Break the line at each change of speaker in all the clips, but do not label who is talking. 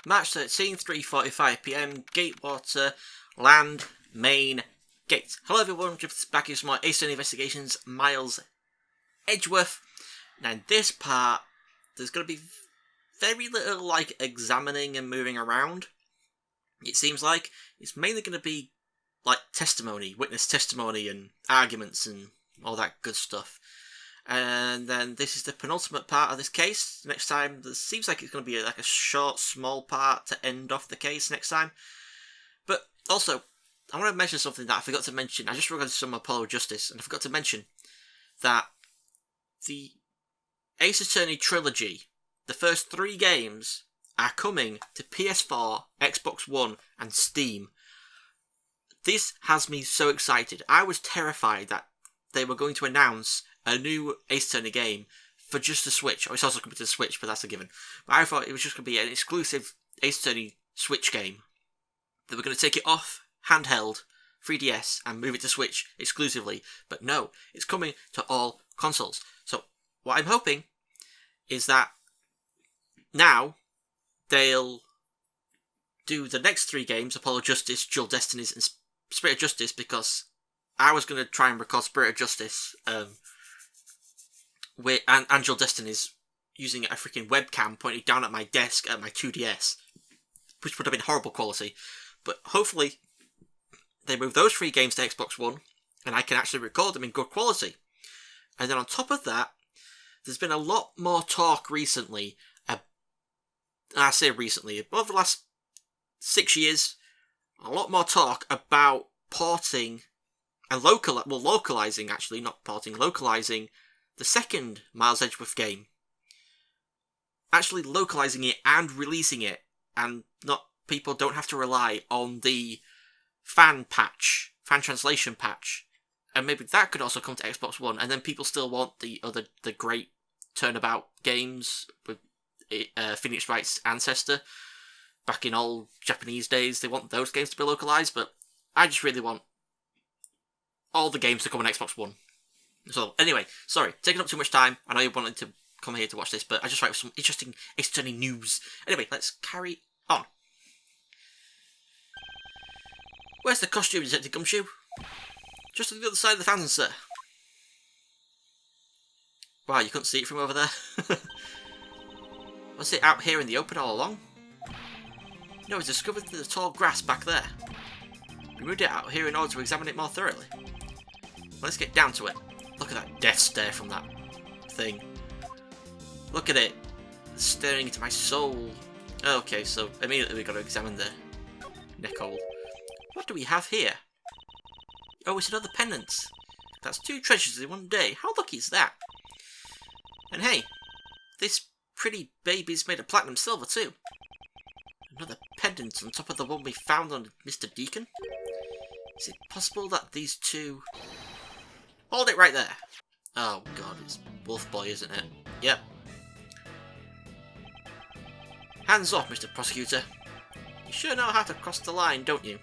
March 13, 3:45 PM, Gatewater, Land, Main, Gate. Hello everyone, back here with my Eastern Investigations, Miles Edgeworth. Now in this part, there's going to be very little like examining and moving around. It seems like it's mainly going to be like testimony, witness testimony and arguments and all that good stuff. And then this is the penultimate part of this case. Next time, there seems like it's going to be like a short, small part to end off the case next time. But also, I want to mention something that I forgot to mention. I just forgot some Apollo Justice, and I forgot to mention that the Ace Attorney trilogy, the first 3 games, are coming to PS4, Xbox One, and Steam. This has me so excited. I was terrified that they were going to announce a new Ace Attorney game for just the Switch. Oh, it's also coming to the Switch, but that's a given. But I thought it was just going to be an exclusive Ace Attorney Switch game. They were going to take it off handheld, 3DS, and move it to Switch exclusively. But no, it's coming to all consoles. So what I'm hoping is that now they'll do the next 3 games, Apollo Justice, Dual Destinies, and Spirit of Justice, because I was going to try and record Spirit of Justice and Dual Destinies using a freaking webcam pointed down at my desk at my 2DS, which would have been horrible quality. But hopefully they move those 3 games to Xbox One, and I can actually record them in good quality. And then on top of that, there's been a lot more talk recently, I say recently, over the last 6 years, a lot more talk about porting and localizing, actually, not porting, localizing the second Miles Edgeworth game. Actually localizing it and releasing it, and people don't have to rely on the fan translation patch. And maybe that could also come to Xbox One, and then people still want the great turnabout games with Phoenix Wright's ancestor back in old Japanese days. They want those games to be localized, but I just really want all the games to come on Xbox One. So anyway, sorry, taking up too much time. I know you wanted to come here to watch this, but I just write some interesting Ace Attorney news. Anyway, let's carry on. Where's the costume, Detective Gumshoe? Just on the other side of the fountain, sir. Wow, you couldn't see it from over there? Was it out here in the open all along? No, it's discovered the tall grass back there. We moved it out here in order to examine it more thoroughly. Let's get down to it. Look at that death stare from that thing. Look at it. Staring into my soul. Okay, so immediately we've got to examine the neck hole. What do we have here? Oh, it's another pendant. That's 2 treasures in one day. How lucky is that? And hey, this pretty baby's made of platinum silver too. Another pendant on top of the one we found on Mr. Deacon? Is it possible that these 2... Hold it right there! Oh god, it's Wolf Boy, isn't it? Yep. Hands off, Mr. Prosecutor. You sure know how to cross the line, don't you?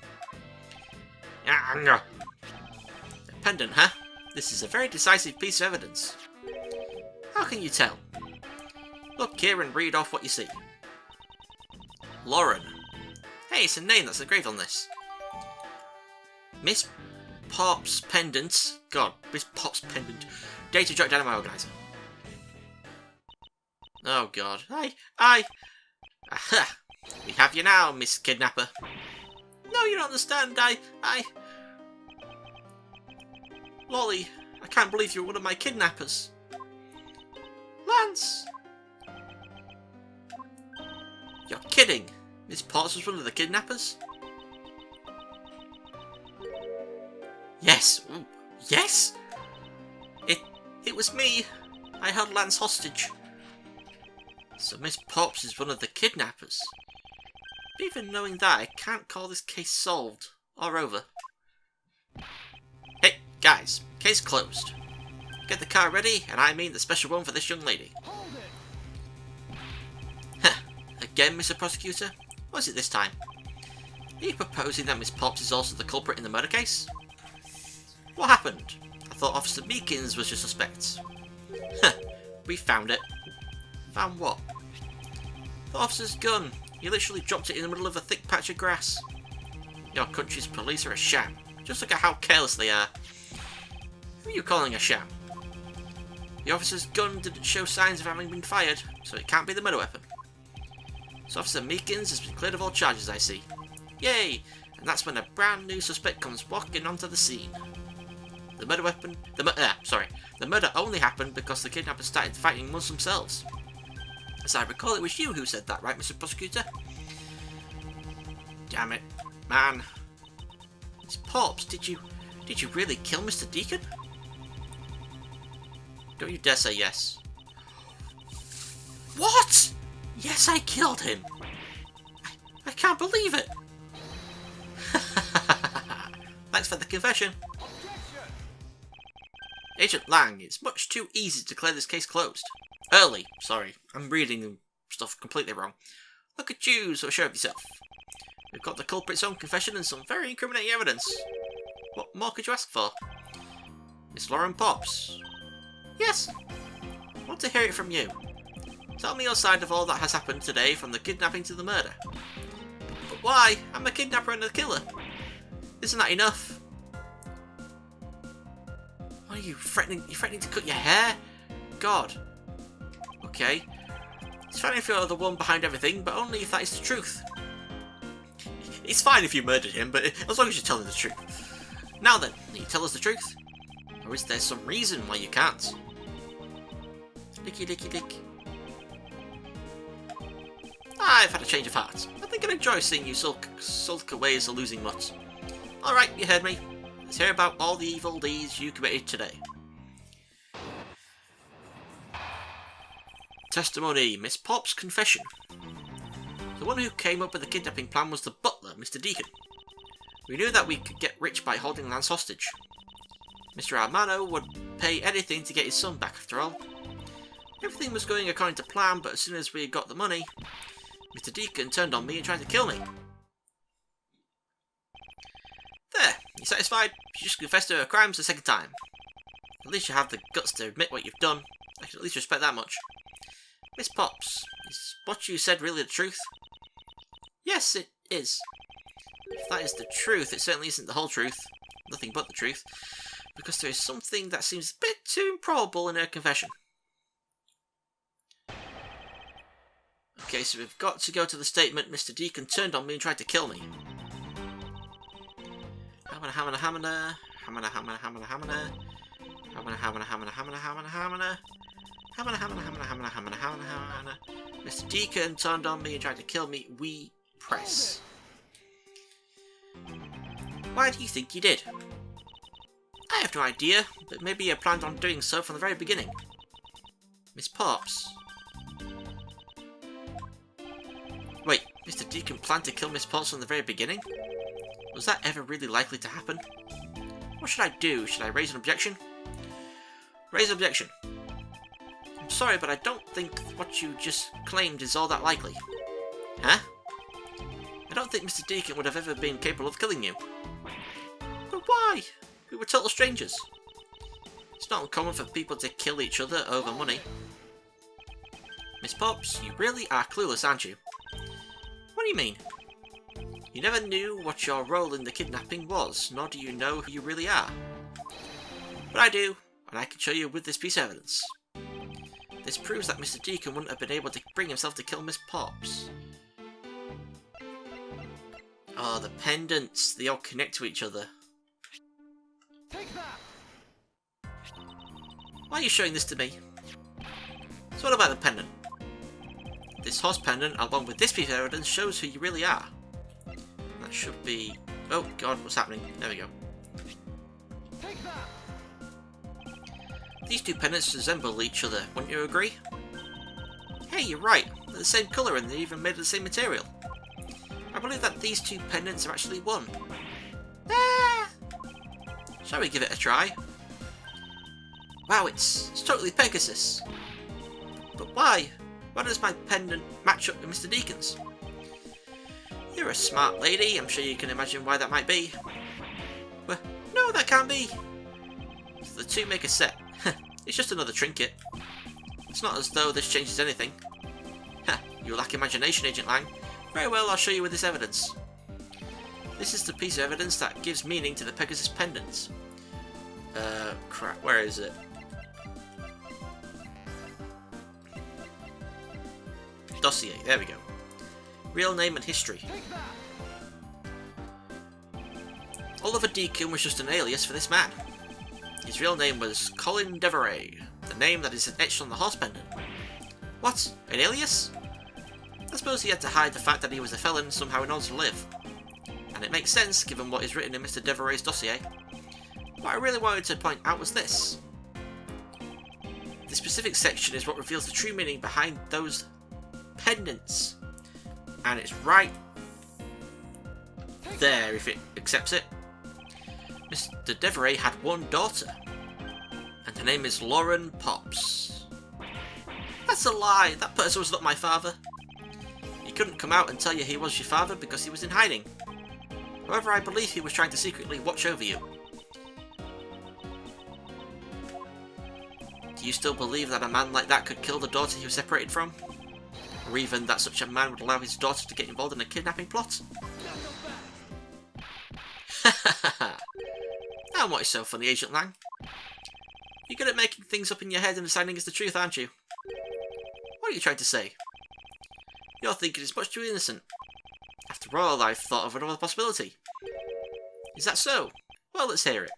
A pendant, huh? This is a very decisive piece of evidence. How can you tell? Look here and read off what you see. Lauren. Hey, it's a name that's engraved on this. Miss Pop's pendant. God, Miss Pop's pendant. Data jot down in my organizer. Oh god. Aha! We have you now, Miss Kidnapper. No, you don't understand. Lolly, I can't believe you're one of my kidnappers. Lance! You're kidding. Miss Potts was one of the kidnappers? Yes. Ooh. Yes? It was me. I held Lance hostage. So Miss Potts is one of the kidnappers. Even knowing that, I can't call this case solved or over. Hey, guys. Case closed. Get the car ready, and I mean the special one for this young lady. Huh. Again, Mr. Prosecutor? What is it this time? Are you proposing that Miss Potts is also the culprit in the murder case? What happened? I thought Officer Meekins was your suspect. Huh. We found it. Found what? The officer's gun. You literally dropped it in the middle of a thick patch of grass. Your country's police are a sham. Just look at how careless they are. Who are you calling a sham? The officer's gun didn't show signs of having been fired, so it can't be the murder weapon. So Officer Meekins has been cleared of all charges, I see. Yay! And that's when a brand new suspect comes walking onto the scene. The murder weapon... The murder only happened because the kidnappers started fighting amongst themselves. As I recall, it was you who said that, right, Mr. Prosecutor? Damn it, man. Miss Pops, did you really kill Mr. Deacon? Don't you dare say yes. What? Yes, I killed him. I can't believe it. Thanks for the confession. Agent Lang, it's much too easy to declare this case closed. Early, sorry. I'm reading the stuff completely wrong. Look at you, so sure of yourself. We've got the culprit's own confession and some very incriminating evidence. What more could you ask for? Miss Lauren Pops. Yes. I want to hear it from you. Tell me your side of all that has happened today, from the kidnapping to the murder. But why? I'm a kidnapper and a killer. Isn't that enough? What are you threatening? You're threatening to cut your hair? God. Okay. It's fine if you're the one behind everything, but only if that is the truth. It's fine if you murdered him, but as long as you're telling the truth. Now then, can you tell us the truth? Or is there some reason why you can't? Licky licky lick. I've had a change of heart. I think I'd enjoy seeing you sulk away as a losing mutt. Alright, you heard me. Let's hear about all the evil deeds you committed today. Testimony, Miss Pop's confession. The one who came up with the kidnapping plan was the butler, Mr. Deacon. We knew that we could get rich by holding Lance hostage. Mr. Armano would pay anything to get his son back, after all. Everything was going according to plan, but as soon as we got the money, Mr. Deacon turned on me and tried to kill me. There, you satisfied? You just confessed to her crimes the second time. At least you have the guts to admit what you've done. I can at least respect that much. Miss Pops, is what you said really the truth? Yes, it is. If that is the truth, it certainly isn't the whole truth. Nothing but the truth. Because there is something that seems a bit too improbable in her confession. Okay, so we've got to go to the statement, Mr. Deacon turned on me and tried to kill me. Hamana, hamana, hamana. Hamana, hamana, hamana, hamana. Hamana, hamana, hamana, hamana, hamana, hamana. Hamana, hamana, hamana, hamana, hamana, hamana, hamana. Mr. Deacon turned on me and tried to kill me. We press. Why do you think he did? I have no idea, but maybe he planned on doing so from the very beginning. Miss Pops. Wait, Mr. Deacon planned to kill Miss Pops from the very beginning? Was that ever really likely to happen? What should I do? Should I raise an objection? Raise an objection. I'm sorry, but I don't think what you just claimed is all that likely. Huh? I don't think Mr. Deacon would have ever been capable of killing you. But why? We were total strangers. It's not uncommon for people to kill each other over money. Miss Pops, you really are clueless, aren't you? What do you mean? You never knew what your role in the kidnapping was, nor do you know who you really are. But I do, and I can show you with this piece of evidence. This proves that Mr. Deacon wouldn't have been able to bring himself to kill Miss Pops. Oh, the pendants, they all connect to each other.
Take that!
Why are you showing this to me? So what about the pendant? This horse pendant, along with this piece of evidence, shows who you really are. That should be... Oh god, what's happening? There we go.
Take that!
These two pendants resemble each other, wouldn't you agree? Hey, you're right. They're the same colour and they're even made of the same material. I believe that these two pendants are actually one. Ah! Shall we give it a try? Wow, it's totally Pegasus. But why? Why does my pendant match up with Mr. Deacon's? You're a smart lady, I'm sure you can imagine why that might be. Well, no, that can't be. So the two make a set. It's just another trinket. It's not as though this changes anything. You lack imagination, Agent Lang. Very well, I'll show you with this evidence. This is the piece of evidence that gives meaning to the Pegasus pendant. Crap, where is it? Dossier, there we go. Real name and history. Oliver Deacon was just an alias for this man. His real name was Colin Devereux, the name that is etched on the horse pendant. What? An alias? I suppose he had to hide the fact that he was a felon somehow in order to live. And it makes sense given what is written in Mr. Devereux's dossier. What I really wanted to point out was this. The specific section is what reveals the true meaning behind those pendants. And it's right there if it accepts it. Mr. Devereux had one daughter, and her name is Lauren Pops. That's a lie, that person was not my father. He couldn't come out and tell you he was your father because he was in hiding. However, I believe he was trying to secretly watch over you. Do you still believe that a man like that could kill the daughter he was separated from? Or even that such a man would allow his daughter to get involved in a kidnapping plot? And what is so funny, Agent Lang? You're good at making things up in your head and deciding it's the truth, aren't you? What are you trying to say? You're thinking it's much too innocent. After all, I've thought of another possibility. Is that so? Well, let's hear it.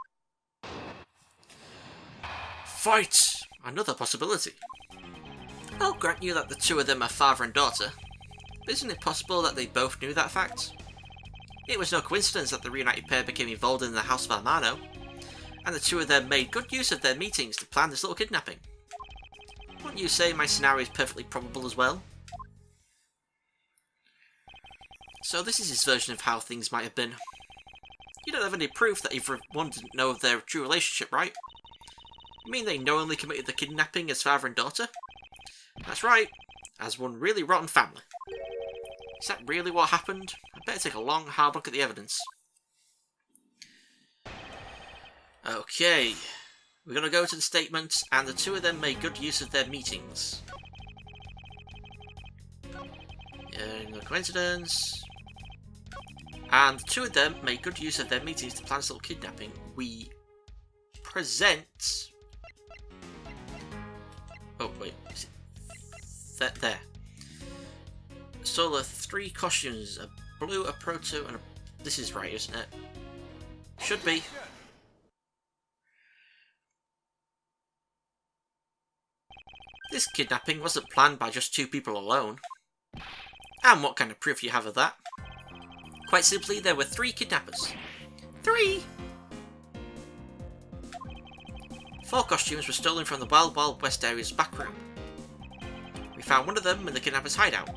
Fight! Another possibility. I'll grant you that the two of them are father and daughter, but isn't it possible that they both knew that fact? It was no coincidence that the reunited pair became involved in the House of Armano, and the two of them made good use of their meetings to plan this little kidnapping. Wouldn't you say my scenario is perfectly probable as well? So this is his version of how things might have been. You don't have any proof that either one didn't know of their true relationship, right? You mean they knowingly committed the kidnapping as father and daughter? That's right, as one really rotten family. Is that really what happened? I'd better take a long, hard look at the evidence. Okay, we're going to go to the statement, and the two of them made good use of their meetings. No coincidence. And the two of them made good use of their meetings to plan this little kidnapping. We present... Oh, wait. Is it there? So the three costumes, a blue, a proto, and a... This is right, isn't it? Should be. This kidnapping wasn't planned by just two people alone. And what kind of proof do you have of that? Quite simply, there were 3 kidnappers. 3! 4 costumes were stolen from the Wild Wild West area's back room. We found one of them in the kidnapper's hideout.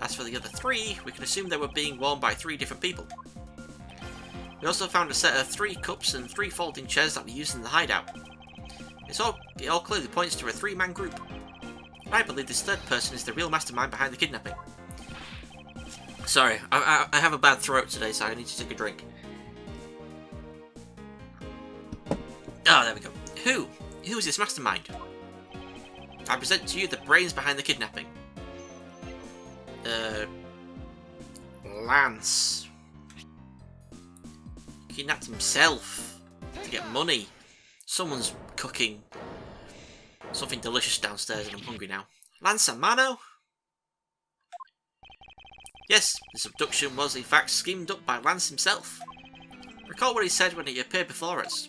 As for the other 3, we can assume they were being worn by 3 different people. We also found a set of 3 cups and 3 folding chairs that were used in the hideout. It all clearly points to a 3-man group. I believe this third person is the real mastermind behind the kidnapping. Sorry, I have a bad throat today, so I need to take a drink. Ah, there we go. Who? Who is this mastermind? I present to you the brains behind the kidnapping. Lance. He kidnapped himself to get money. Someone's cooking something delicious downstairs and I'm hungry now. Lance Armano? Yes, this abduction was in fact schemed up by Lance himself. Recall what he said when he appeared before us.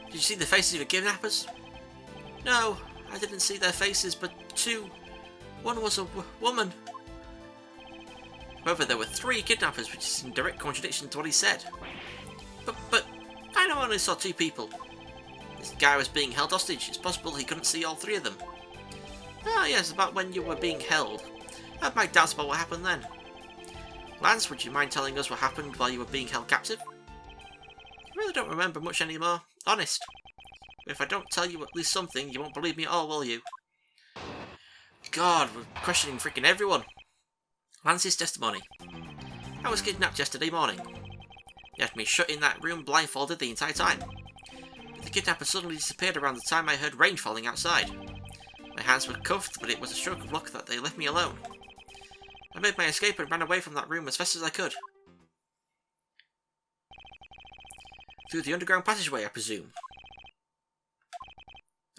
Did you see the faces of the kidnappers? No, I didn't see their faces, but 2. One was a woman. However, there were 3 kidnappers, which is in direct contradiction to what he said. But I only saw 2 people. This guy was being held hostage. It's possible he couldn't see all 3 of them. Ah, yes, about when you were being held. I have my doubts about what happened then. Lance, would you mind telling us what happened while you were being held captive? I really don't remember much anymore. Honest. But if I don't tell you at least something, you won't believe me at all, will you? God, we're questioning freaking everyone. Lance's testimony. I was kidnapped yesterday morning. He had me shut in that room blindfolded the entire time. But the kidnapper suddenly disappeared around the time I heard rain falling outside. My hands were cuffed, but it was a stroke of luck that they left me alone. I made my escape and ran away from that room as fast as I could. Through the underground passageway, I presume.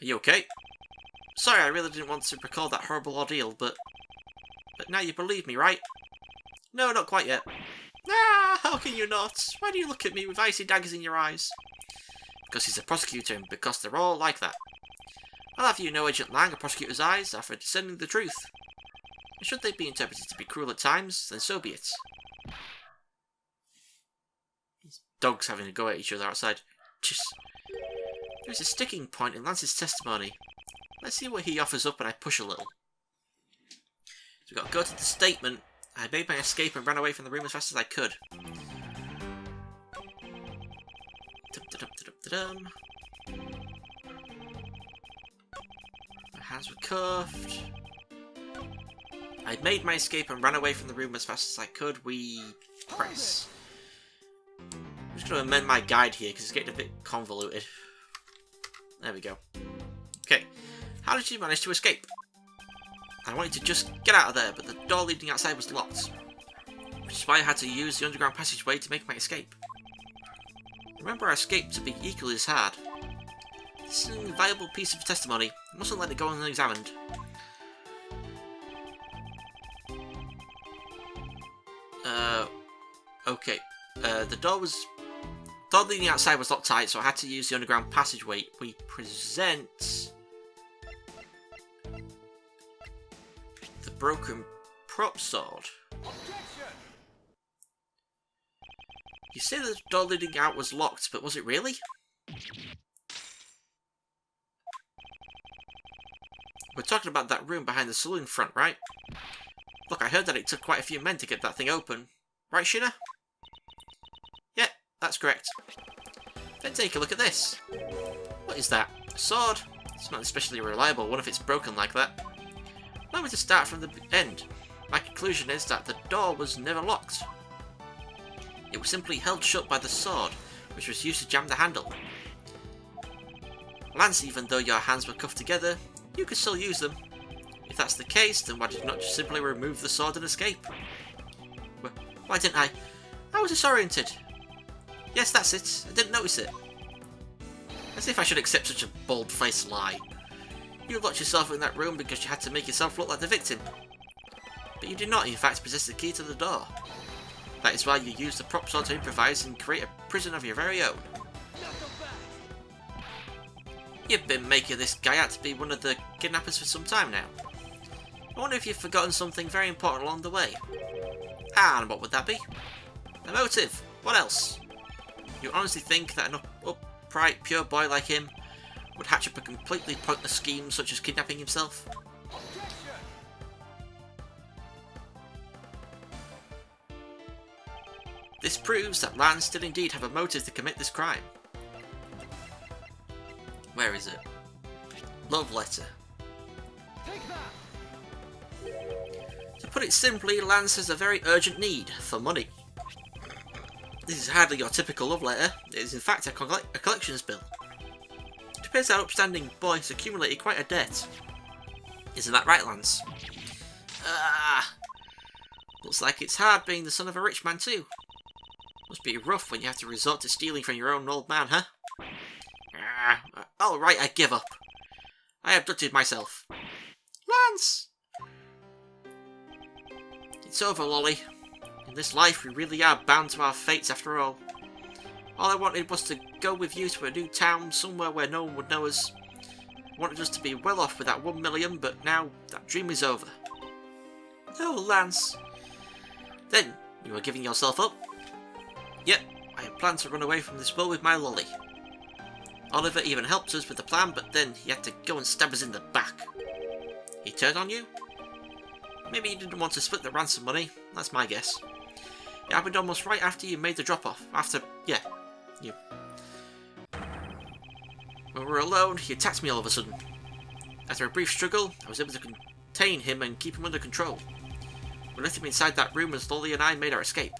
Are you okay? Sorry, I really didn't want to recall that horrible ordeal, but now you believe me, right? No, not quite yet. Ah, how can you not? Why do you look at me with icy daggers in your eyes? Because he's a prosecutor, and because they're all like that. I'll have you know Agent Lang, a prosecutor's eyes, are for discerning the truth. And should they be interpreted to be cruel at times, then so be it. These dogs having a go at each other outside. Just... There's a sticking point in Lance's testimony. Let's see what he offers up when I push a little. So we've got to go to the statement. I made my escape and ran away from the room as fast as I could. Dum-da-dum-da-dum-da-dum. My hands were cuffed. I made my escape and ran away from the room as fast as I could. We press. I'm just going to amend my guide here because it's getting a bit convoluted. There we go. Okay. How did you manage to escape? I wanted to just get out of there, but the door leading outside was locked. Which is why I had to use the underground passageway to make my escape. Remember, our escape to be equally as hard. This is an invaluable piece of testimony. I mustn't let it go unexamined. Okay. The door leading outside was locked tight, so I had to use the underground passageway. We present the broken prop sword. You say the door leading out was locked, but was it really? We're talking about that room behind the saloon front, right? Look, I heard that it took quite a few men to get that thing open. Right, shi-na? Yeah, that's correct. Then take a look at this. What is that? A sword? It's not especially reliable one if it's broken like that. Allow me to start from the end. My conclusion is that the door was never locked. It was simply held shut by the sword, which was used to jam the handle. Lance, even though your hands were cuffed together, you could still use them. If that's the case, then why did you not just simply remove the sword and escape? Why didn't I? I was disoriented. Yes, that's it. I didn't notice it. As if I should accept such a bald-faced lie. You locked yourself in that room because you had to make yourself look like the victim. But you did not, in fact, possess the key to the door. That is why you used the prop sword to improvise and create a prison of your very own. You've been making this guy out to be one of the kidnappers for some time now. I wonder if you've forgotten something very important along the way. And what would that be? A motive. What else? You honestly think that an upright, pure boy like him would hatch up a completely pointless scheme such as kidnapping himself? This proves that Lance did indeed have a motive to commit this crime. Where is it? Love letter. To put it simply, Lance has a very urgent need for money. This is hardly your typical love letter. It is in fact a collections bill. It appears our upstanding boy has accumulated quite a debt. Isn't that right, Lance? Looks like it's hard being the son of a rich man too. Must be rough when you have to resort to stealing from your own old man, huh? Alright, I give up. I abducted myself. Lance! It's over, Lolly. In this life, we really are bound to our fates after all. All I wanted was to go with you to a new town, somewhere where no one would know us. I wanted us to be well off with that 1 million, but now that dream is over. No, Lance. Then, you are giving yourself up? Yep, I had planned to run away from this world with my Lolly. Oliver even helped us with the plan, but then he had to go and stab us in the back. He turned on you? Maybe he didn't want to split the ransom money, that's my guess. It happened almost right after you made the drop-off. You. When we were alone, he attacked me all of a sudden. After a brief struggle, I was able to contain him and keep him under control. We left him inside that room as Lolly and I made our escape.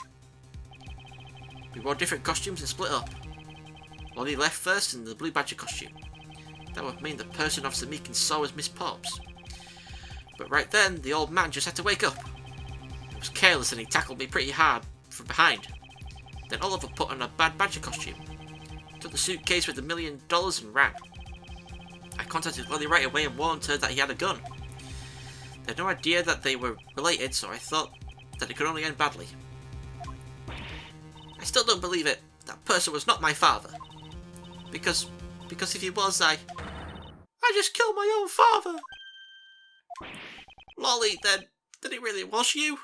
We wore different costumes and split up. Lolly left first in the Blue Badger costume. That would mean the person Officer Meekins saw was Miss Pops. But right then, the old man just had to wake up. was careless and he tackled me pretty hard from behind. Then Oliver put on a bad badger costume, took the suitcase with $1 million and ran. I contacted Lolly right away and warned her that he had a gun. They had no idea that they were related, so I thought that it could only end badly. I still don't believe it. That person was not my father. Because if he was, I just killed my own father. Lolly, then it really was you?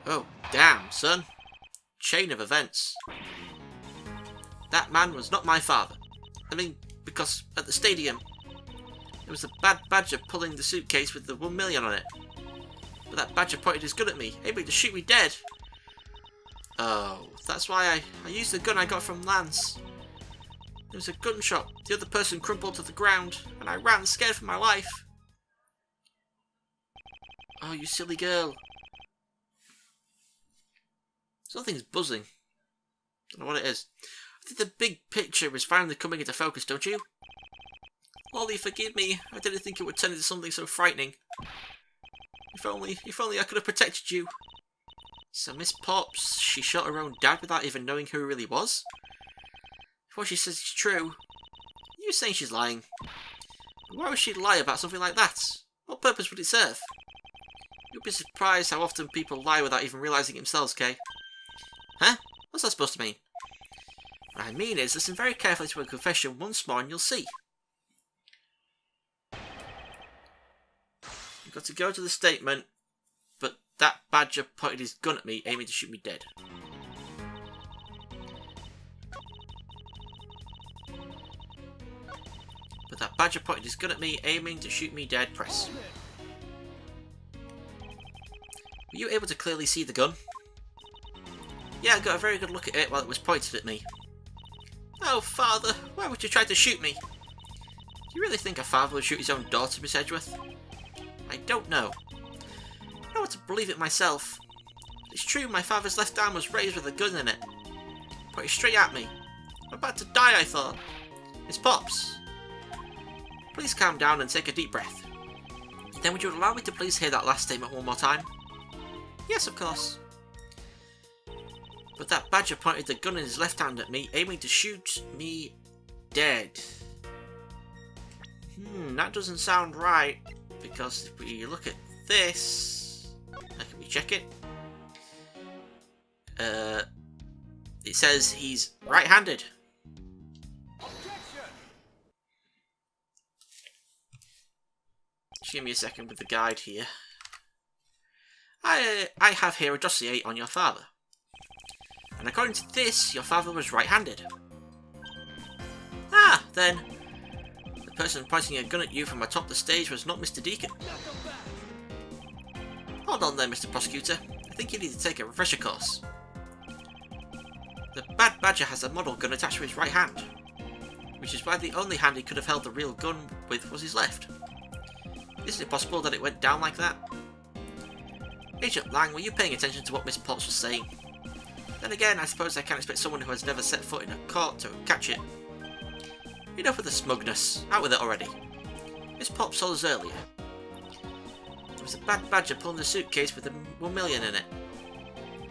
Oh, damn, son. Chain of events. That man was not my father. I mean, because at the stadium, there was a bad badger pulling the suitcase with the $1 million on it. But that badger pointed his gun at me, aiming to shoot me dead. Oh, that's why I used the gun I got from Lance. There was a gunshot, the other person crumpled to the ground, and I ran scared for my life. Oh, you silly girl. Something's buzzing. Don't know what it is. I think the big picture is finally coming into focus, don't you? Lolly, forgive me. I didn't think it would turn into something so frightening. If only I could have protected you. So Miss Pops, she shot her own dad without even knowing who he really was? If what she says is true, you're saying she's lying. Why would she lie about something like that? What purpose would it serve? You'll be surprised how often people lie without even realising it themselves, Kay. Huh? What's that supposed to mean? What I mean is, listen very carefully to her confession once more and you'll see. You've got to go to the statement, but that badger pointed his gun at me, aiming to shoot me dead. But that badger pointed his gun at me, aiming to shoot me dead. Press. Were you able to clearly see the gun? Yeah, I got a very good look at it while it was pointed at me. Oh, father, why would you try to shoot me? Do you really think a father would shoot his own daughter, Miss Edgeworth? I don't know. I don't know what to believe it myself. It's true, my father's left arm was raised with a gun in it. Pointed straight at me. I'm about to die, I thought. Miss Pops. Please calm down and take a deep breath. Then would you allow me to please hear that last statement one more time? Yes, of course. But that badger pointed the gun in his left hand at me, aiming to shoot me dead. That doesn't sound right, because if we look at this... Can we check it? It says he's right-handed. Just give me a second with the guide here. I have here a dossier on your father. And according to this, your father was right-handed. Ah, then, the person pointing a gun at you from atop the stage was not Mr. Deacon. Hold on there, Mr. Prosecutor. I think you need to take a refresher course. The bad badger has a model gun attached to his right hand, which is why the only hand he could have held the real gun with was his left. Isn't it possible that it went down like that? Agent Lang, were you paying attention to what Miss Potts was saying? Then again, I suppose I can't expect someone who has never set foot in a court to catch it. Enough with the smugness. Out with it already. Miss Potts saw us earlier. There was a bad badger pulling the suitcase with the $1 million in it.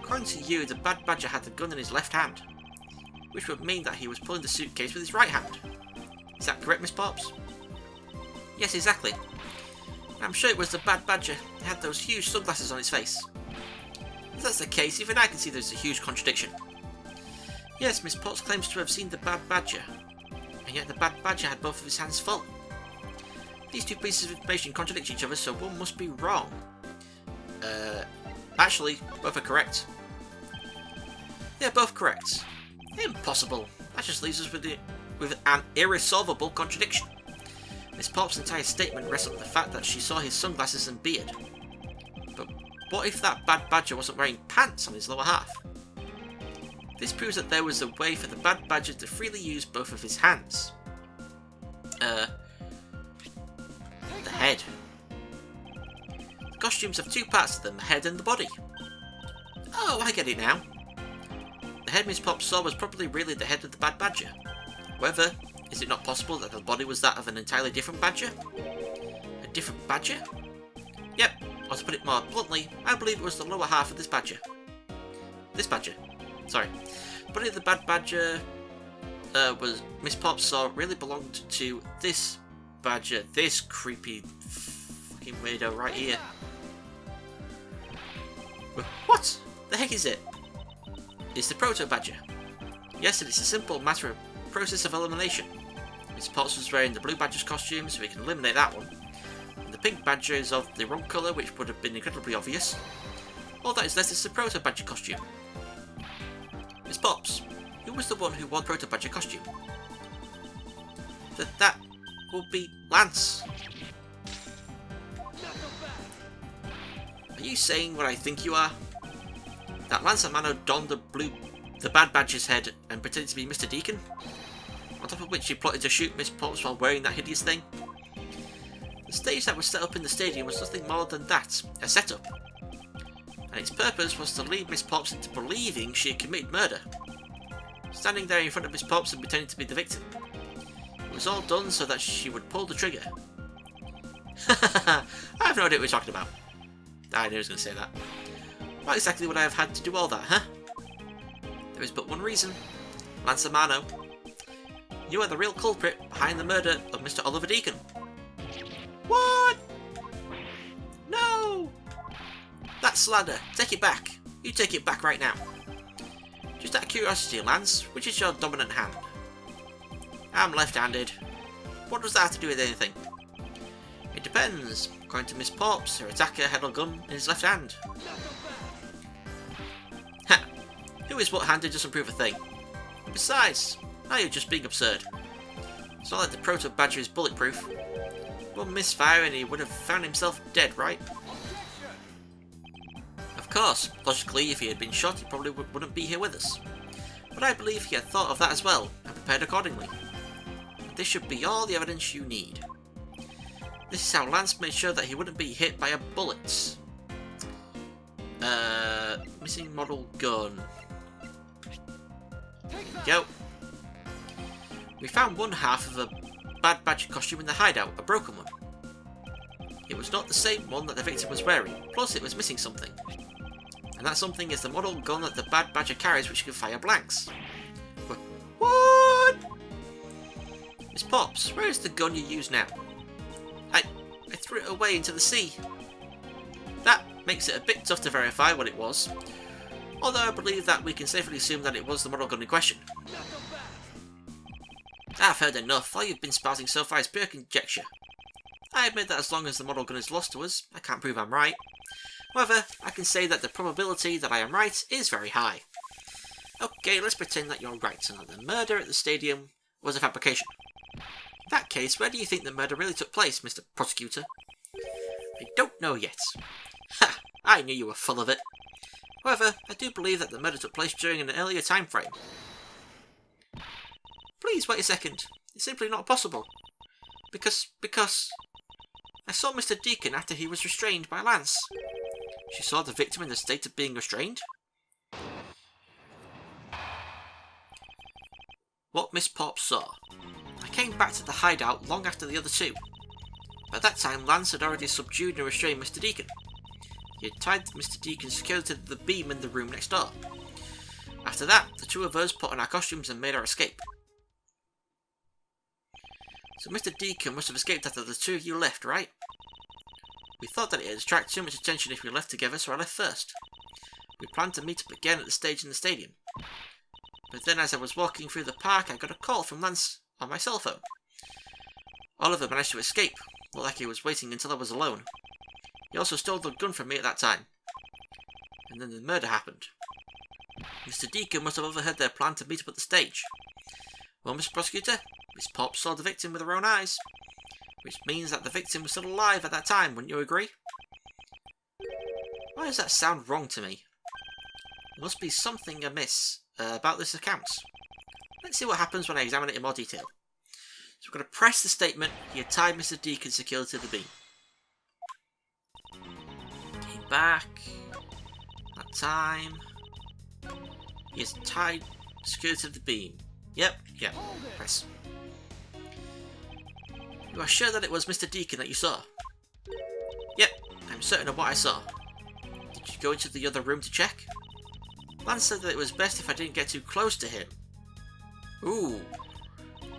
According to you, the bad badger had the gun in his left hand, which would mean that he was pulling the suitcase with his right hand. Is that correct, Miss Potts? Yes, exactly. I'm sure it was the bad badger. He had those huge sunglasses on his face. If that's the case, even I can see there's a huge contradiction. Yes, Miss Potts claims to have seen the bad badger, and yet the bad badger had both of his hands full. These two pieces of information contradict each other, so one must be wrong. Actually, both are correct. They're both correct. Impossible. That just leaves us with an irresolvable contradiction. Miss Potts' entire statement rests on the fact that she saw his sunglasses and beard. But what if that bad badger wasn't wearing pants on his lower half? This proves that there was a way for the bad badger to freely use both of his hands. The head. The costumes have two parts to them, the head and the body. Oh, I get it now. The head Miss Potts saw was probably really the head of the bad badger. However, is it not possible that the body was that of an entirely different badger? A different badger? Yep, or to put it more bluntly, I believe it was the lower half of this badger. Sorry. But if the bad badger was Miss Pops saw really belonged to this badger, this creepy fucking weirdo right here. What the heck is it? It's the proto badger. Yes, and it's a simple matter of process of elimination. Miss Potts was wearing the blue badger's costume, so we can eliminate that one. And the pink badger is of the wrong colour, which would have been incredibly obvious. All that is left is the proto badger costume. Miss Pops, who was the one who wore the proto badger costume? That will be Lance. Are you saying what I think you are? That Lance Amano donned the bad badger's head and pretended to be Mr. Deacon? On top of which he plotted to shoot Miss Pops while wearing that hideous thing? The stage that was set up in the stadium was nothing more than that, a setup. And its purpose was to lead Miss Pops into believing she had committed murder. Standing there in front of Miss Pops and pretending to be the victim. It was all done so that she would pull the trigger. I have no idea what we're talking about. I knew I was going to say that. What exactly would I have had to do all that, huh? There is but one reason. Lance Amano. You are the real culprit behind the murder of Mr. Oliver Deacon. What? No! That's slander. Take it back. You take it back right now. Just out of curiosity, Lance, which is your dominant hand? I'm left-handed. What does that have to do with anything? It depends. According to Miss Pops, her attacker had a gun in his left hand. Ha! Who is what-handed doesn't prove a thing. Besides, now you're just being absurd. It's not like the proto badger is bulletproof. One misfire and he would have found himself dead, right? Of course, logically, if he had been shot, he probably wouldn't be here with us. But I believe he had thought of that as well, and prepared accordingly. And this should be all the evidence you need. This is how Lance made sure that he wouldn't be hit by a bullet. Missing model gun. Go. We found one half of a bad badger costume in the hideout, a broken one. It was not the same one that the victim was wearing, plus it was missing something. And that something is the model gun that the bad badger carries, which can fire blanks. What? Miss Pops, where is the gun you use now? I threw it away into the sea. That makes it a bit tough to verify what it was. Although I believe that we can safely assume that it was the model gun in question. I've heard enough. All you've been spouting so far is pure conjecture. I admit that as long as the model gun is lost to us, I can't prove I'm right. However, I can say that the probability that I am right is very high. Okay, let's pretend that you're right and that the murder at the stadium was a fabrication. In that case, where do you think the murder really took place, Mr. Prosecutor? I don't know yet. Ha! I knew you were full of it. However, I do believe that the murder took place during an earlier time frame. Please wait a second. It's simply not possible. Because I saw Mr. Deacon after he was restrained by Lance. She saw the victim in the state of being restrained? What Miss Pops saw. I came back to the hideout long after the other two. By that time, Lance had already subdued and restrained Mr. Deacon. He had tied Mr. Deacon securely to the beam in the room next door. After that, the two of us put on our costumes and made our escape. So Mr. Deacon must have escaped after the two of you left, right? We thought that it would attract too much attention if we left together, so I left first. We planned to meet up again at the stage in the stadium. But then as I was walking through the park, I got a call from Lance on my cell phone. Oliver managed to escape, looked like he was waiting until I was alone. He also stole the gun from me at that time. And then the murder happened. Mr. Deacon must have overheard their plan to meet up at the stage. Well, Mr. Prosecutor, Miss Pops saw the victim with her own eyes. Which means that the victim was still alive at that time, wouldn't you agree? Why does that sound wrong to me? There must be something amiss about this account. Let's see what happens when I examine it in more detail. So we're going to press the statement, he had tied Mr. Deacon securely to the beam. Came back. That time. He is tied securely to the beam. Yep. Press. You are sure that it was Mr. Deacon that you saw? Yep, I'm certain of what I saw. Did you go into the other room to check? Lance said that it was best if I didn't get too close to him. Ooh.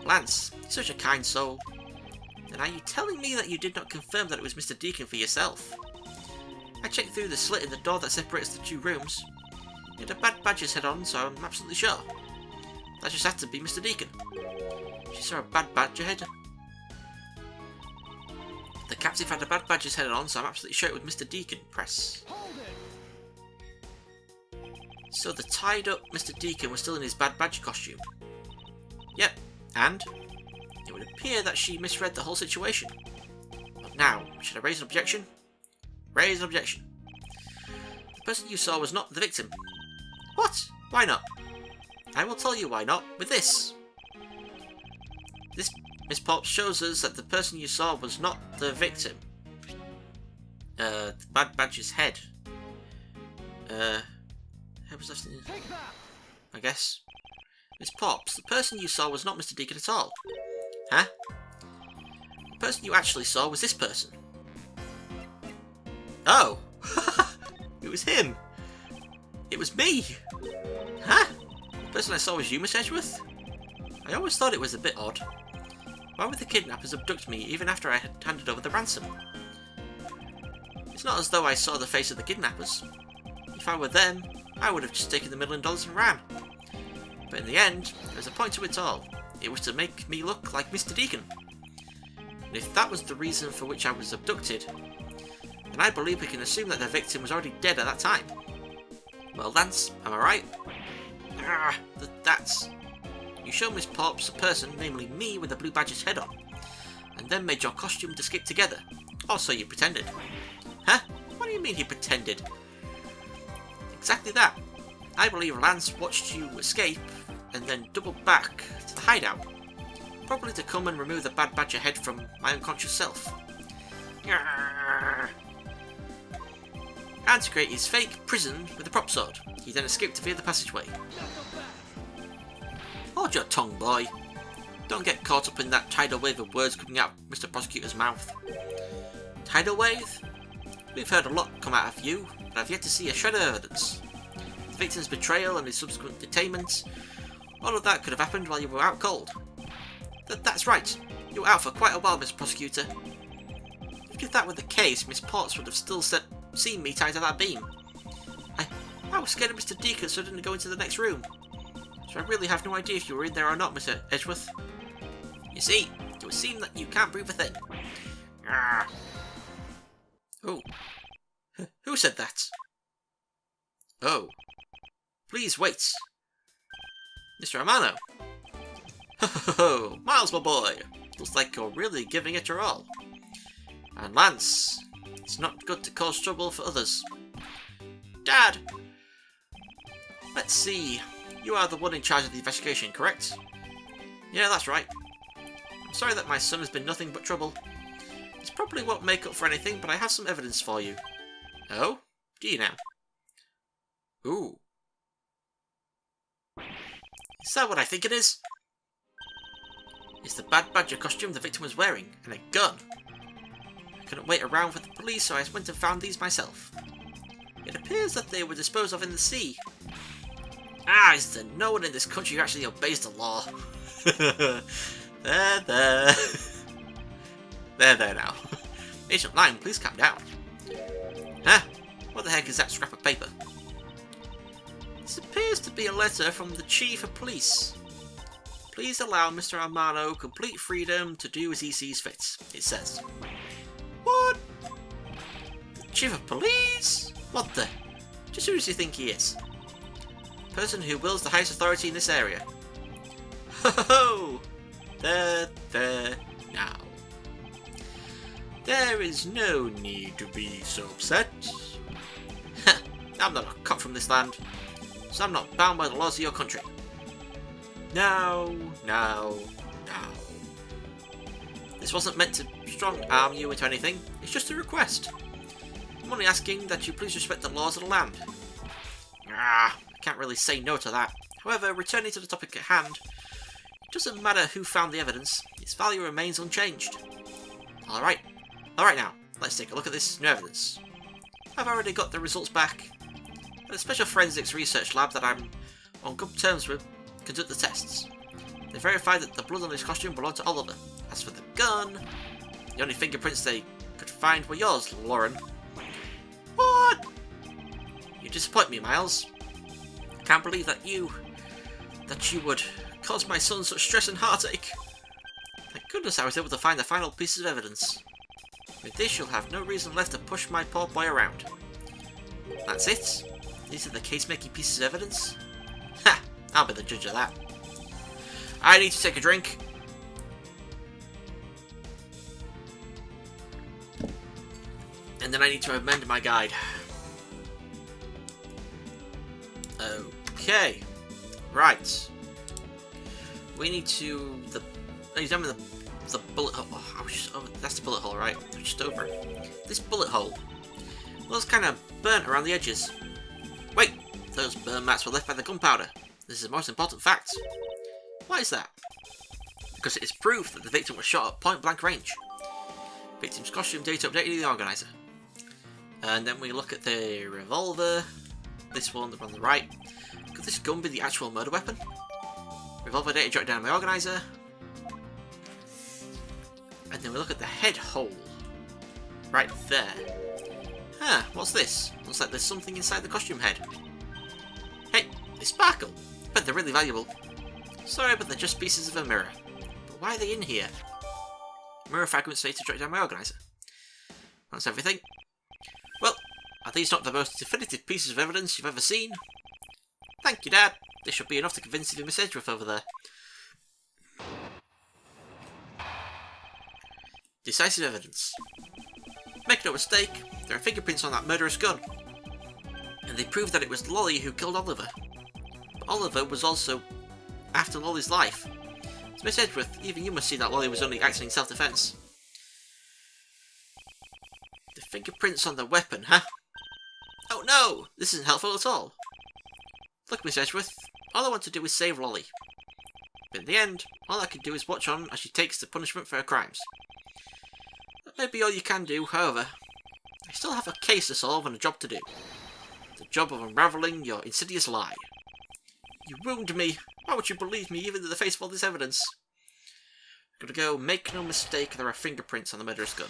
Lance, you're such a kind soul. Then are you telling me that you did not confirm that it was Mr. Deacon for yourself? I checked through the slit in the door that separates the two rooms. He had a bad badger's head on, so I'm absolutely sure. That just had to be Mr. Deacon. She saw a bad badger head. The captive had a bad badger's head on, so I'm absolutely sure it was Mr. Deacon. Press.
Hold it.
So the tied up Mr. Deacon was still in his bad badger costume. Yep, and it would appear that she misread the whole situation. But now, should I raise an objection? Raise an objection. The person you saw was not the victim. What? Why not? I will tell you why not with this. This, Miss Pops, shows us that the person you saw was not the victim. The bad badger's head. Head was left in...
Take that.
I guess. Miss Pops, the person you saw was not Mr. Deacon at all. Huh? The person you actually saw was this person. Oh! It was him! It was me! Huh? The person I saw was you, Miss Edgeworth? I always thought it was a bit odd. Why would the kidnappers abduct me even after I had handed over the ransom? It's not as though I saw the face of the kidnappers. If I were them, I would have just taken the $1 million and ran. But in the end, there was a point to it all. It was to make me look like Mr. Deacon. And if that was the reason for which I was abducted, then I believe we can assume that the victim was already dead at that time. Well, Lance, am I right? That's... You showed Miss Pops a person, namely me, with a blue badger's head on, and then made your costume to skip together. Or so you pretended. Huh? What do you mean he pretended? Exactly that. I believe Lance watched you escape, and then doubled back to the hideout. Probably to come and remove the bad badger head from my unconscious self. And to create his fake prison with a prop sword. He then escaped via the passageway. Hold your tongue, boy. Don't get caught up in that tidal wave of words coming out of Mr. Prosecutor's mouth. Tidal wave? We've heard a lot come out of you, but I've yet to see a shred of evidence. The victim's betrayal and his subsequent detainment, all of that could have happened while you were out cold. That's right. You were out for quite a while, Mr. Prosecutor. If that were the case, Miss Potts would have still seen me tied to that beam. I was scared of Mr. Deacon, so I didn't go into the next room. So I really have no idea if you were in there or not, Mr. Edgeworth. You see, it would seem that you can't breathe a thing. Oh. Who said that? Oh. Please wait. Mr. Amano. Ho, Miles, my boy. Looks like you're really giving it your all. And Lance, it's not good to cause trouble for others. Dad! Let's see. You are the one in charge of the investigation, correct? Yeah, that's right. I'm sorry that my son has been nothing but trouble. This probably won't make up for anything, but I have some evidence for you. Oh? Do you now? Ooh. Is that what I think it is? It's the bad badger costume the victim was wearing, and a gun. I couldn't wait around for the police, so I went and found these myself. It appears that they were disposed of in the sea. Is there no one in this country who actually obeys the law? There. There now. Agent Lime, please calm down. Huh? What the heck is that scrap of paper? This appears to be a letter from the Chief of Police. Please allow Mr. Armano complete freedom to do as he sees fit, it says. What? The Chief of Police? What the? Just who does he think he is? The person who wields the highest authority in this area. Ho ho ho! There, now. There is no need to be so upset. I'm not a cop from this land, so I'm not bound by the laws of your country. Now. This wasn't meant to strong-arm you into anything, it's just a request. I'm only asking that you please respect the laws of the land. I can't really say no to that. However, returning to the topic at hand, it doesn't matter who found the evidence, its value remains unchanged. Alright now, let's take a look at this new evidence. I've already got the results back. But a special forensics research lab that I'm on good terms with conduct the tests. They verified that the blood on his costume belonged to Oliver. As for the gun, the only fingerprints they could find were yours, Lauren. What? You disappoint me, Miles. I can't believe that you would cause my son such stress and heartache. Thank goodness I was able to find the final pieces of evidence. With this, you'll have no reason left to push my poor boy around. That's it? These are the case-making pieces of evidence? Ha! I'll be the judge of that. I need to take a drink. And then I need to amend my guide. Okay. Right. We need to... examine the bullet hole. Oh, I was just over, that's the bullet hole, right? I was just over it. This bullet hole. Well, it's kind of burnt around the edges. Wait! Those burn marks were left by the gunpowder. This is the most important fact. Why is that? Because it is proof that the victim was shot at point-blank range. Victim's costume data updated in the organizer. And then we look at the revolver. This one on the right. Could this gun be the actual murder weapon? Revolver data jotted down in my organizer. And then we look at the head hole. Right there. Huh, what's this? Looks like there's something inside the costume head. Hey, they sparkle. But they're really valuable. Sorry, but they're just pieces of a mirror. But why are they in here? Mirror fragments data jotted down my organizer. That's everything. Well, are these not the most definitive pieces of evidence you've ever seen? Thank you, Dad. This should be enough to convince you of Miss Edgeworth over there. Decisive evidence. Make no mistake, there are fingerprints on that murderous gun. And they prove that it was Lolly who killed Oliver. But Oliver was also after Lolly's life. So Miss Edgeworth, even you must see that Lolly was only acting in self-defense. The fingerprints on the weapon, huh? Oh no! This isn't helpful at all. Look, Miss Edgeworth, all I want to do is save Lolly. But in the end, all I can do is watch on as she takes the punishment for her crimes. That may be all you can do, however. I still have a case to solve and a job to do. The job of unravelling your insidious lie. You wound me. Why would you believe me even in the face of all this evidence? I'm gonna go, make no mistake, there are fingerprints on the murderous gun.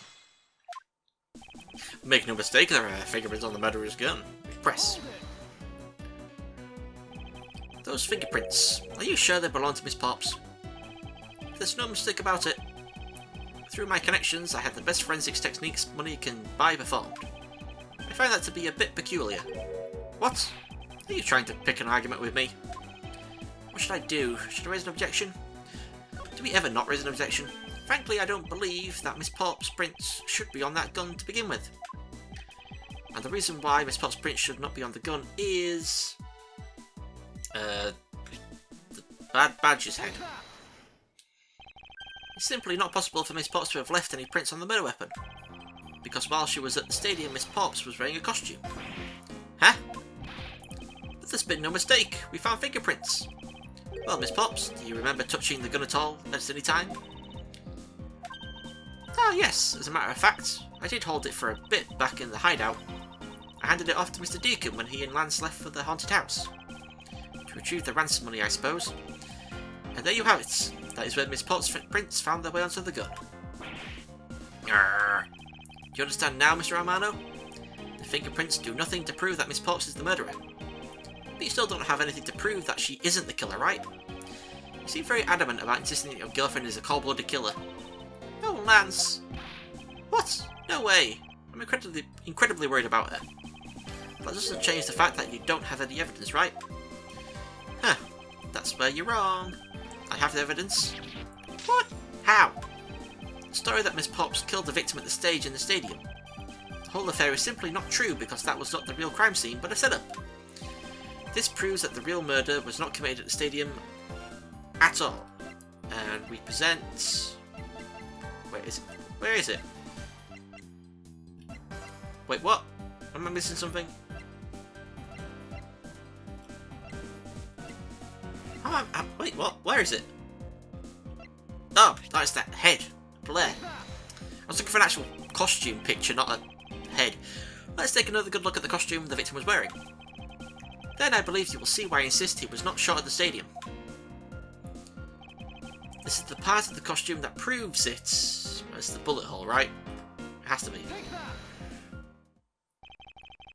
Make no mistake, there are fingerprints on the murderous gun. Press. Those fingerprints, are you sure they belong to Miss Pops? There's no mistake about it. Through my connections, I had the best forensics techniques money can buy performed. I find that to be a bit peculiar. What? Are you trying to pick an argument with me? What should I do? Should I raise an objection? Do we ever not raise an objection? Frankly, I don't believe that Miss Pop's prints should be on that gun to begin with. And the reason why Miss Pop's prints should not be on the gun is... the bad badge's head. It's simply not possible for Miss Potts to have left any prints on the murder weapon. Because while she was at the stadium, Miss Potts was wearing a costume. Huh? But there's been no mistake. We found fingerprints. Well, Miss Potts, do you remember touching the gun at all at any time? Ah, yes. As a matter of fact, I did hold it for a bit back in the hideout. I handed it off to Mr. Deacon when he and Lance left for the haunted house. To retrieve the ransom money, I suppose. And there you have it. That is where Miss Potts' prints found their way onto the gun. Arrgh. Do you understand now, Mr. Romano? The fingerprints do nothing to prove that Miss Potts is the murderer. But you still don't have anything to prove that she isn't the killer, right? You seem very adamant about insisting that your girlfriend is a cold-blooded killer. Oh, Lance! What? No way! I'm incredibly worried about her. But that doesn't change the fact that you don't have any evidence, right? Huh. That's where you're wrong. I have the evidence. What? How? The story that Miss Potts killed the victim at the stage in the stadium. The whole affair is simply not true because that was not the real crime scene, but a setup. This proves that the real murder was not committed at the stadium at all. And we present... Where is it? Where is it? Wait, what? Am I missing something? Wait, what? Where is it? Oh, that's that head. Blair. I was looking for an actual costume picture, not a head. Let's take another good look at the costume the victim was wearing. Then I believe you will see why I insist he was not shot at the stadium. This is the part of the costume that proves it. It's the bullet hole, right? It has to be.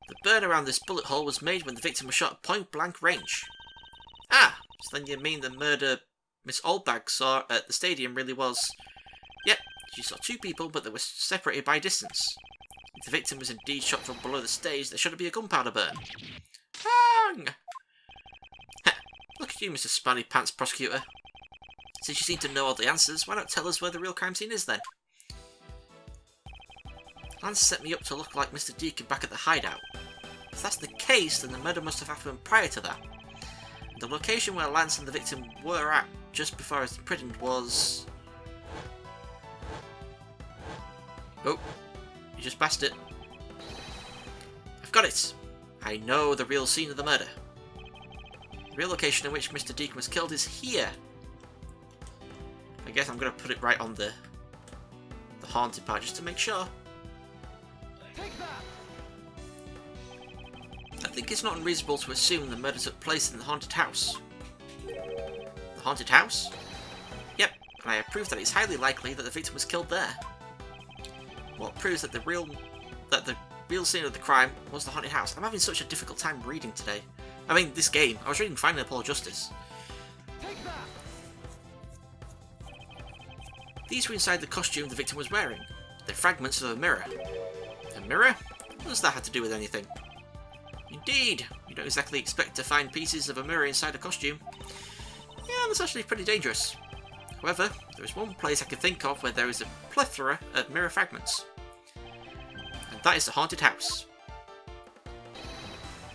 The burn around this bullet hole was made when the victim was shot at point blank range. Ah, so then you mean the murder Miss Oldbag saw at the stadium really was... Yep, she saw two people, but they were separated by distance. If the victim was indeed shot from below the stage, there shouldn't be a gunpowder burn. Hang! Look at you, Mr. Spanny Pants Prosecutor. Since you seem to know all the answers, why not tell us where the real crime scene is then? Lance set me up to look like Mr. Deacon back at the hideout. If that's the case, then the murder must have happened prior to that. The location where Lance and the victim were at just before I was imprisoned was... Oh, you just passed it. I've got it! I know the real scene of the murder. The real location in which Mr. Deacon was killed is here. I guess I'm going to put it right on the haunted part just to make sure.
Take that.
I think it's not unreasonable to assume the murder took place in the haunted house. The haunted house? Yep, and I have proof that it's highly likely that the victim was killed there. Well, it proves that the real scene of the crime was the haunted house. I'm having such a difficult time reading today. I mean, this game. I was reading Final Apollo Justice.
Take that.
These were inside the costume the victim was wearing. They're fragments of a mirror. A mirror? What does that have to do with anything? Indeed, you don't exactly expect to find pieces of a mirror inside a costume. Yeah, that's actually pretty dangerous. However, there is one place I can think of where there is a plethora of mirror fragments. And that is the haunted house.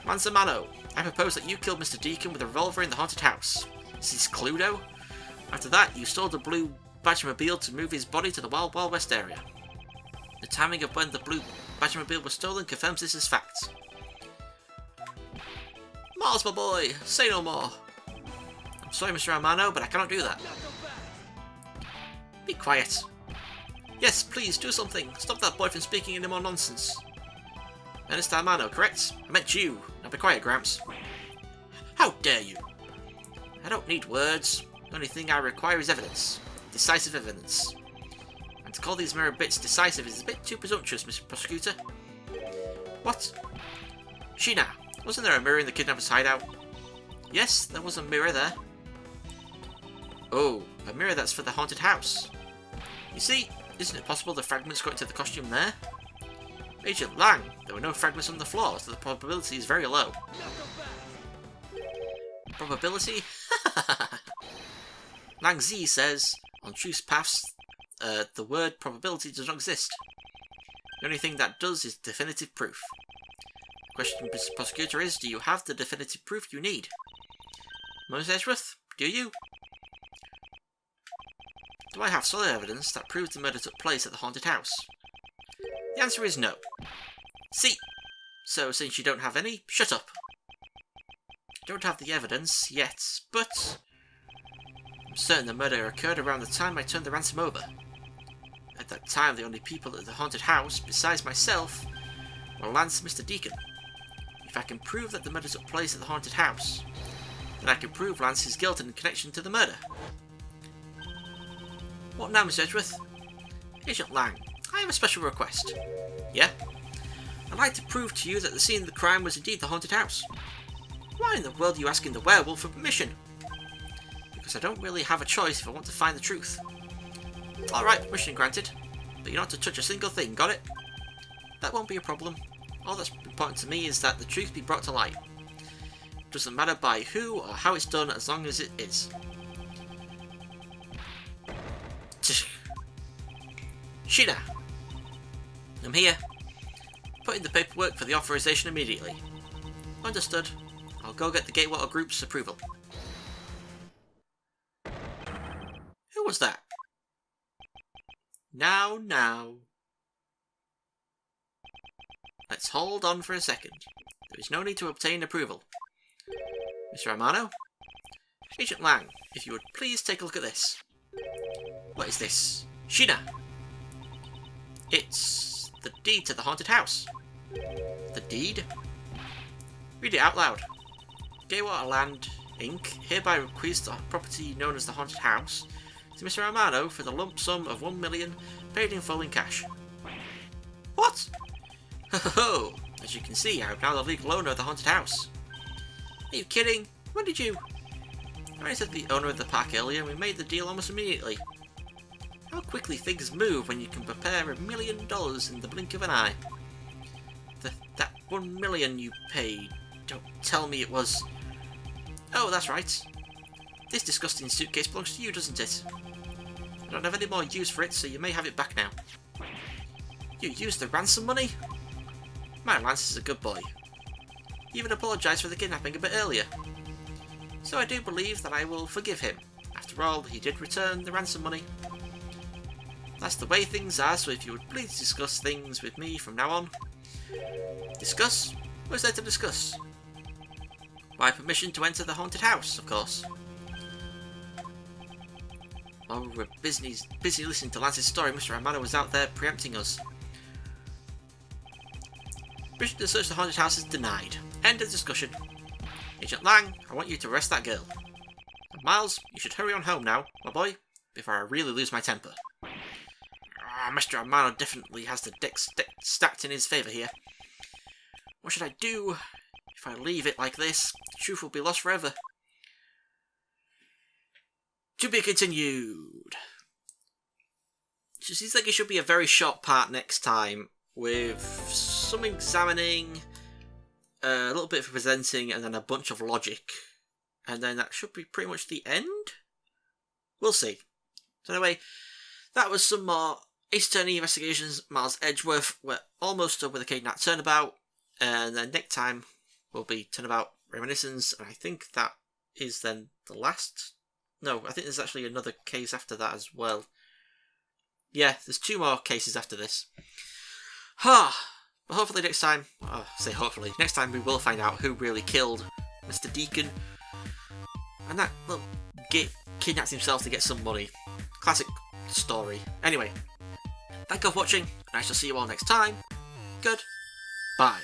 Manzamano, I propose that you killed Mr. Deacon with a revolver in the haunted house. Is this Cluedo? After that, you stole the blue Badgermobile to move his body to the Wild Wild West area. The timing of when the blue Badgermobile was stolen confirms this as fact. Miles, my boy, say no more. I'm sorry, Mr. Armano, but I cannot do that. Be quiet. Yes, please, do something. Stop that boy from speaking any more nonsense. Ernest Armano, correct? I meant you. Now be quiet, Gramps. How dare you? I don't need words. The only thing I require is evidence. Decisive evidence. And to call these mirror bits decisive is a bit too presumptuous, Mr. Prosecutor. What? shi-na, wasn't there a mirror in the kidnapper's hideout? Yes, there was a mirror there. Oh, a mirror that's for the haunted house. You see, isn't it possible the fragments got into the costume there? Agent Lang, there were no fragments on the floor, so the probability is very low. Probability? Lang Z says, on Truth's Paths, the word probability does not exist. The only thing that does is definitive proof. The question, Mr. Prosecutor, is, do you have the definitive proof you need? Moses Edgeworth, do you? Do I have solid evidence that proves the murder took place at the haunted house? The answer is no. See, so since you don't have any, shut up. You don't have the evidence yet, but I'm certain the murder occurred around the time I turned the ransom over. At that time, the only people at the haunted house, besides myself, were Lance and Mr. Deacon. If I can prove that the murder took place at the haunted house, then I can prove Lance's guilt in connection to the murder. What now, Miss Edgeworth? Agent Lang, I have a special request. Yeah? I'd like to prove to you that the scene of the crime was indeed the haunted house. Why in the world are you asking the werewolf for permission? Because I don't really have a choice if I want to find the truth. Alright, permission granted. But you're not to touch a single thing, got it? That won't be a problem. All that's important to me is that the truth be brought to light. It doesn't matter by who or how it's done as long as it is. shi-na, I'm here. Put in the paperwork for the authorization immediately. Understood. I'll go get the Gatewater Group's approval. Who was that? Now. Let's hold on for a second. There is no need to obtain approval. Mr. Armano? Agent Lang, if you would please take a look at this. What is this? shi-na. It's the deed to the haunted house. The deed? Read it out loud. Gatewatch Land, Inc. hereby bequeaths the property known as the Haunted House to Mr. Romano for the lump sum of 1 million paid in full in cash. What? Ho ho ho! As you can see, I am now the legal owner of the Haunted House. Are you kidding? When did you? I said the owner of the park earlier and we made the deal almost immediately. How quickly things move when you can prepare $1 million in the blink of an eye. That 1 million you paid, don't tell me it was... Oh, that's right. This disgusting suitcase belongs to you, doesn't it? I don't have any more use for it, so you may have it back now. You used the ransom money? My Lance is a good boy. He even apologised for the kidnapping a bit earlier. So I do believe that I will forgive him. After all, he did return the ransom money. That's the way things are, so if you would please discuss things with me from now on. Discuss? What is there to discuss? My permission to enter the haunted house, of course. While we were busy listening to Lance's story, Mr. Romano was out there preempting us. Permission to search the haunted house is denied. End of discussion. Agent Lang, I want you to arrest that girl. And Miles, you should hurry on home now, my boy, before I really lose my temper. Mr. Romano definitely has the deck stacked in his favour here. What should I do? If I leave it like this, the truth will be lost forever. To be continued. It seems like it should be a very short part next time, with some examining, a little bit of presenting, and then a bunch of logic. And then that should be pretty much the end? We'll see. So anyway, that was some more Ace Attorney Investigations, Miles Edgeworth. We're almost done with the KIDNAP turnabout, and then next time will be Turnabout Reminiscence, and I think that is then the last. No, I think there's actually another case after that as well. Yeah, there's 2 more cases after this. But hopefully next time, next time we will find out who really killed Mr. Deacon. And that, well, kidnaps himself to get some money. Classic story. Anyway, thank you for watching, and I shall see you all next time. Goodbye.